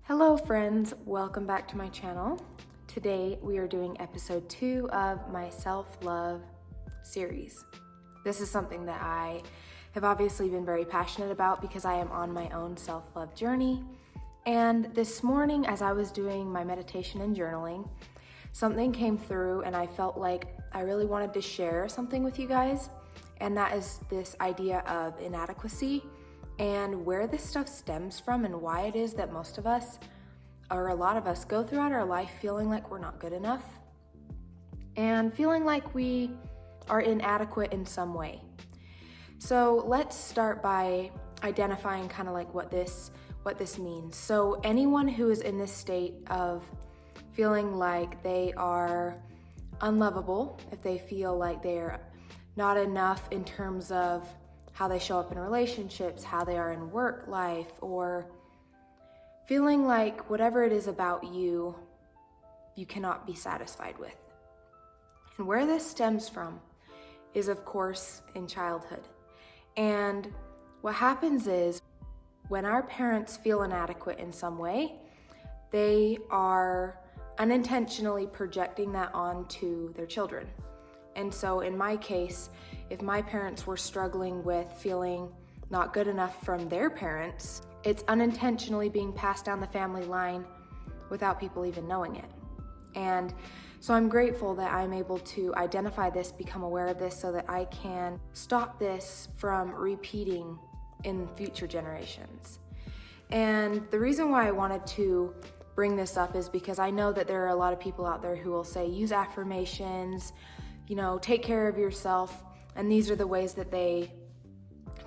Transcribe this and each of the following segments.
Hello friends, welcome back to my channel. Today we are doing episode 2 of my self-love series. This is something that I have obviously been very passionate about because I am on my own self-love journey. And this morning as I was doing my meditation and journaling, something came through and I felt like I really wanted to share something with you guys. And that is this idea of inadequacy and where this stuff stems from and why it is that most of us, or a lot of us, go throughout our life feeling like we're not good enough and feeling like we are inadequate in some way. So let's start by identifying kind of like what this means. So anyone who is in this state of feeling like they are unlovable, if they feel like they're not enough in terms of how they show up in relationships, how they are in work life, or feeling like whatever it is about you, you cannot be satisfied with. And where this stems from is, of course, in childhood. And what happens is when our parents feel inadequate in some way, they are unintentionally projecting that onto their children. And so in my case, if my parents were struggling with feeling not good enough from their parents, it's unintentionally being passed down the family line without people even knowing it. And so I'm grateful that I'm able to identify this, become aware of this, so that I can stop this from repeating in future generations. And the reason why I wanted to bring this up is because I know that there are a lot of people out there who will say, use affirmations, take care of yourself. And these are the ways that they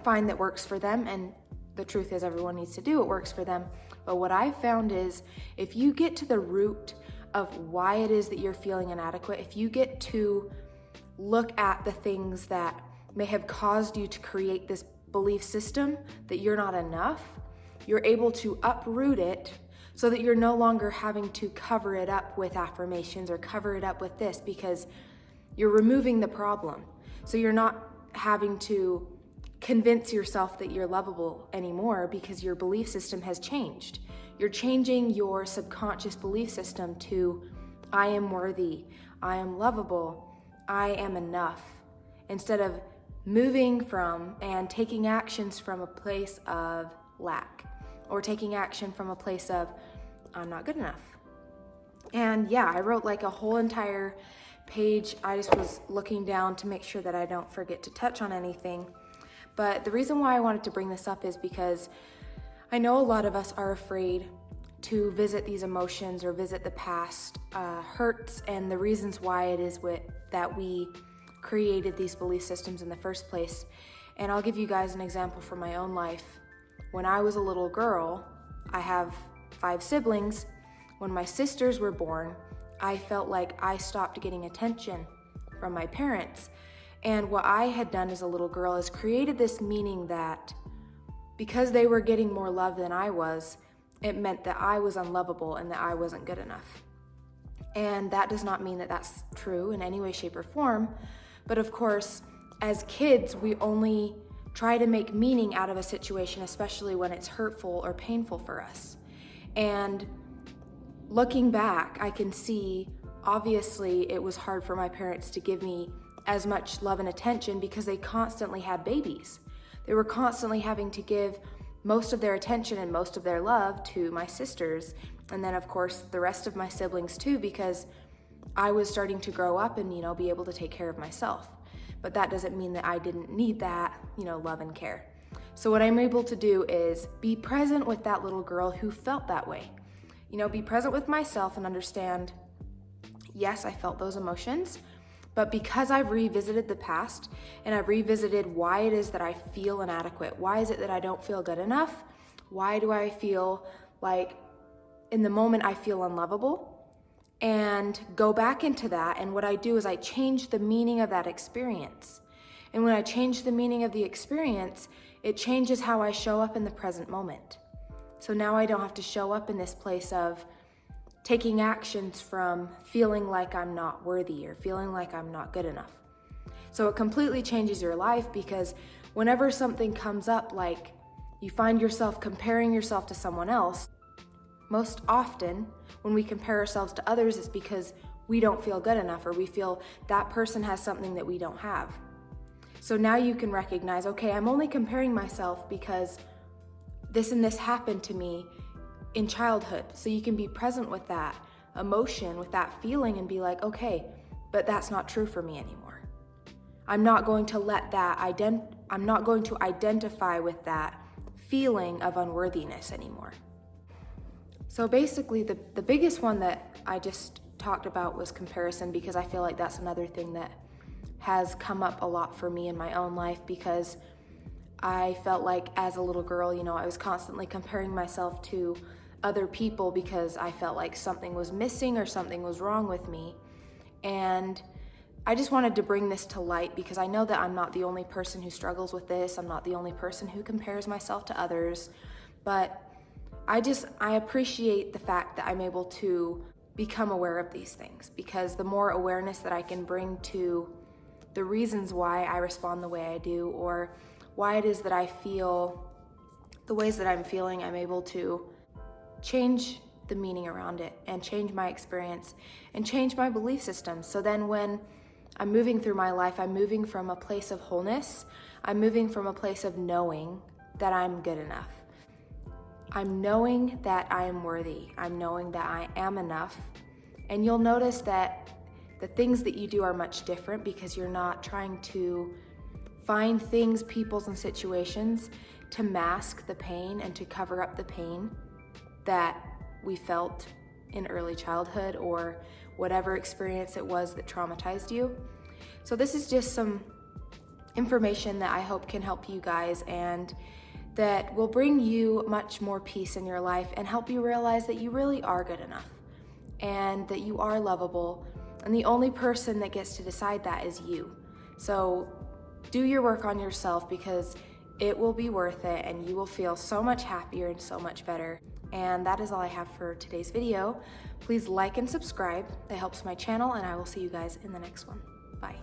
find that works for them. And the truth is everyone needs to do what works for them. But what I've found is if you get to the root of why it is that you're feeling inadequate, if you get to look at the things that may have caused you to create this belief system that you're not enough, you're able to uproot it so that you're no longer having to cover it up with affirmations or cover it up with this, because you're removing the problem. So you're not having to convince yourself that you're lovable anymore because your belief system has changed. You're changing your subconscious belief system to, I am worthy, I am lovable, I am enough, instead of moving from and taking actions from a place of lack or taking action from a place of, I'm not good enough. And yeah, I wrote like a whole entire page. I just was looking down to make sure that I don't forget to touch on anything. But the reason why I wanted to bring this up is because I know a lot of us are afraid to visit these emotions or visit the past hurts and the reasons why it is that we created these belief systems in the first place. And I'll give you guys an example from my own life. When I was a little girl, I have 5 siblings. When my sisters were born, I felt like I stopped getting attention from my parents. And what I had done as a little girl is created this meaning that because they were getting more love than I was, it meant that I was unlovable and that I wasn't good enough. And that does not mean that that's true in any way, shape, or form. But of course, as kids, we only try to make meaning out of a situation, especially when it's hurtful or painful for us. And looking back, I can see, obviously, it was hard for my parents to give me as much love and attention because they constantly had babies. They were constantly having to give most of their attention and most of their love to my sisters. And then, of course, the rest of my siblings too, because I was starting to grow up and, be able to take care of myself. But that doesn't mean that I didn't need that, love and care. So what I'm able to do is be present with that little girl who felt that way. Be present with myself and understand, yes, I felt those emotions, but because I've revisited the past and I've revisited why it is that I feel inadequate, why is it that I don't feel good enough? Why do I feel like in the moment I feel unlovable? And go back into that, and what I do is I change the meaning of that experience. And when I change the meaning of the experience, it changes how I show up in the present moment. So now I don't have to show up in this place of taking actions from feeling like I'm not worthy or feeling like I'm not good enough. So it completely changes your life, because whenever something comes up, like you find yourself comparing yourself to someone else, most often when we compare ourselves to others, it's because we don't feel good enough, or we feel that person has something that we don't have. So now you can recognize, okay, I'm only comparing myself because this and this happened to me in childhood. So you can be present with that emotion, with that feeling, and be like, okay, but that's not true for me anymore. I'm not going to let that I'm not going to identify with that feeling of unworthiness anymore. So basically the biggest one that I just talked about was comparison, because I feel like that's another thing that has come up a lot for me in my own life, because I felt like as a little girl, I was constantly comparing myself to other people because I felt like something was missing or something was wrong with me. And I just wanted to bring this to light because I know that I'm not the only person who struggles with this. I'm not the only person who compares myself to others, but I appreciate the fact that I'm able to become aware of these things, because the more awareness that I can bring to the reasons why I respond the way I do, or why it is that I feel the ways that I'm feeling, I'm able to change the meaning around it and change my experience and change my belief system. So then when I'm moving through my life, I'm moving from a place of wholeness. I'm moving from a place of knowing that I'm good enough. I'm knowing that I am worthy. I'm knowing that I am enough. And you'll notice that the things that you do are much different, because you're not trying to find things, peoples, and situations to mask the pain and to cover up the pain that we felt in early childhood or whatever experience it was that traumatized you. So this is just some information that I hope can help you guys, and that will bring you much more peace in your life and help you realize that you really are good enough and that you are lovable, and the only person that gets to decide that is you. So do your work on yourself, because it will be worth it and you will feel so much happier and so much better. And that is all I have for today's video. Please like and subscribe. That helps my channel, and I will see you guys in the next one. Bye.